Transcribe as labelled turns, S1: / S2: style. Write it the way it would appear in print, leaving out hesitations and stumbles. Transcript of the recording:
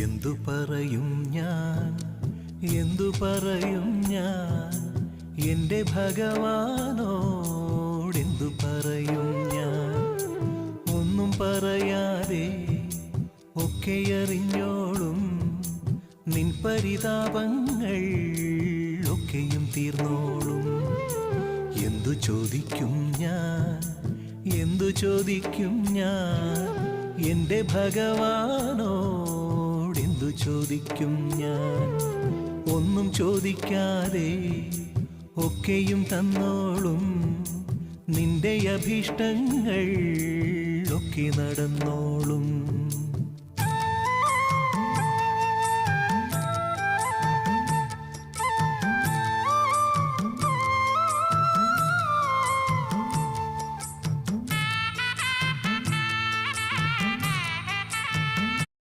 S1: എന്തു പറയും ഞാൻ, എന്തു പറയും ഞാൻ, എൻ്റെ ഭഗവാനോടെന്തു പറയും ഞാൻ. ഒന്നും പറയാതെ ഒക്കെയറിഞ്ഞോളും നിൻ പരിതാപങ്ങൾ ഒക്കെയും തീർന്നോളും. എന്തു ചോദിക്കും ഞാൻ, എന്തു ചോദിക്കും ഞാൻ, എൻ്റെ ഭഗവാനോടെന്തു ചോദിക്കും ഞാൻ. ഒന്നും ചോദിക്കാതെ ഒക്കെയും തന്നോളും നിന്റെ അഭീഷ്ടങ്ങൾ ഒക്കെ നടന്നോളും.